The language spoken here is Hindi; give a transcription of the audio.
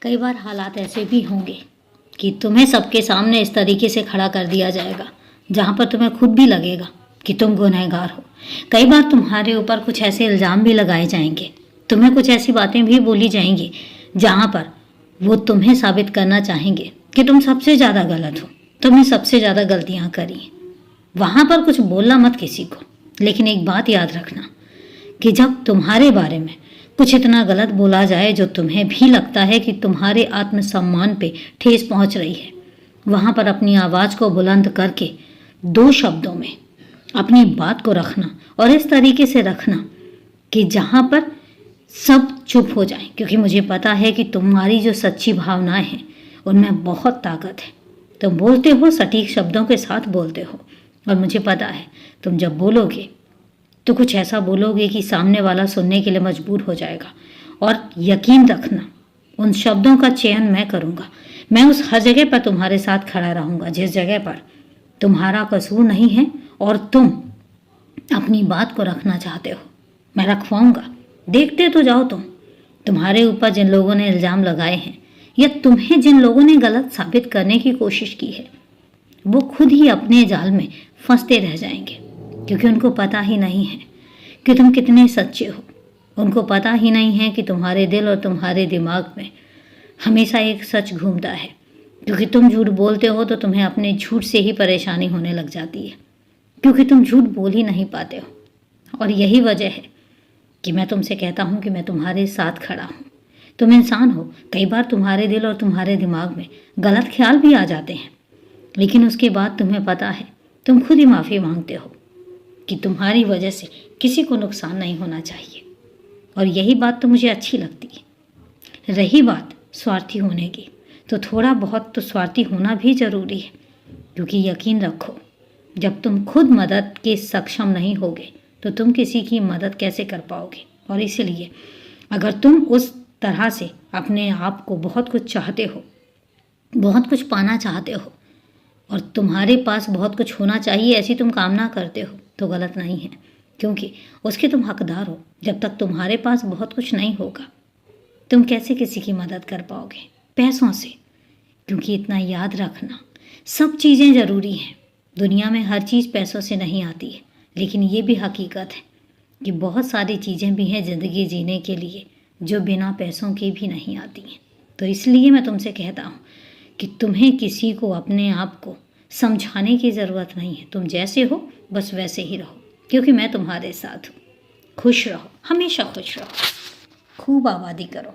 कई बार हालात ऐसे भी होंगे कि तुम्हें सबके सामने इस तरीके से खड़ा कर दिया जाएगा जहाँ पर तुम्हें खुद भी लगेगा कि तुम गुनहगार हो। कई बार तुम्हारे ऊपर कुछ ऐसे इल्ज़ाम भी लगाए जाएंगे, तुम्हें कुछ ऐसी बातें भी बोली जाएंगी जहाँ पर वो तुम्हें साबित करना चाहेंगे कि तुम सबसे ज़्यादा गलत हो, तुमने सबसे ज़्यादा गलतियाँ करी हैं। वहाँ पर कुछ बोलना मत किसी को, लेकिन एक बात याद रखना कि जब तुम्हारे बारे में कुछ इतना गलत बोला जाए जो तुम्हें भी लगता है कि तुम्हारे आत्मसम्मान पे ठेस पहुंच रही है, वहाँ पर अपनी आवाज़ को बुलंद करके 2 शब्दों में अपनी बात को रखना और इस तरीके से रखना कि जहाँ पर सब चुप हो जाएं, क्योंकि मुझे पता है कि तुम्हारी जो सच्ची भावनाएं हैं उनमें बहुत ताकत है। तुम बोलते हो, सटीक शब्दों के साथ बोलते हो, और मुझे पता है तुम जब बोलोगे तो कुछ ऐसा बोलोगे कि सामने वाला सुनने के लिए मजबूर हो जाएगा। और यकीन रखना, उन शब्दों का चयन मैं करूँगा। मैं उस हर जगह पर तुम्हारे साथ खड़ा रहूँगा जिस जगह पर तुम्हारा कसूर नहीं है और तुम अपनी बात को रखना चाहते हो। मैं रखवाऊँगा। देखते तो जाओ तुम्हारे ऊपर जिन लोगों ने इल्ज़ाम लगाए हैं या तुम्हें जिन लोगों ने गलत साबित करने की कोशिश की है, वो खुद ही अपने जाल में फंसते रह जाएंगे, क्योंकि उनको पता ही नहीं है कि तुम कितने सच्चे हो। उनको पता ही नहीं है कि तुम्हारे दिल और तुम्हारे दिमाग में हमेशा एक सच घूमता है, क्योंकि तुम झूठ बोलते हो तो तुम्हें अपने झूठ से ही परेशानी होने लग जाती है, क्योंकि तुम झूठ बोल ही नहीं पाते हो। और यही वजह है कि मैं तुमसे कहता हूँ कि मैं तुम्हारे साथ खड़ा हूँ। तुम इंसान हो, कई बार तुम्हारे दिल और तुम्हारे दिमाग में गलत ख्याल भी आ जाते हैं, लेकिन उसके बाद तुम्हें पता है, तुम खुद ही माफ़ी मांगते हो कि तुम्हारी वजह से किसी को नुकसान नहीं होना चाहिए। और यही बात तो मुझे अच्छी लगती है। रही बात स्वार्थी होने की, तो थोड़ा बहुत तो स्वार्थी होना भी ज़रूरी है, क्योंकि यकीन रखो, जब तुम खुद मदद के सक्षम नहीं होगे तो तुम किसी की मदद कैसे कर पाओगे। और इसलिए अगर तुम उस तरह से अपने आप को बहुत कुछ चाहते हो, बहुत कुछ पाना चाहते हो और तुम्हारे पास बहुत कुछ होना चाहिए, ऐसी तुम कामना करते हो, तो गलत नहीं है, क्योंकि उसके तुम हकदार हो। जब तक तुम्हारे पास बहुत कुछ नहीं होगा, तुम कैसे किसी की मदद कर पाओगे? पैसों से। क्योंकि इतना याद रखना, सब चीज़ें ज़रूरी हैं। दुनिया में हर चीज़ पैसों से नहीं आती है, लेकिन ये भी हकीकत है कि बहुत सारी चीज़ें भी हैं ज़िंदगी जीने के लिए जो बिना पैसों के भी नहीं आती हैं। तो इसलिए मैं तुमसे कहता हूँ कि तुम्हें किसी को अपने आप को समझाने की ज़रूरत नहीं है। तुम जैसे हो बस वैसे ही रहो, क्योंकि मैं तुम्हारे साथ हूँ। खुश रहो, हमेशा खुश रहो, खूब आबादी करो।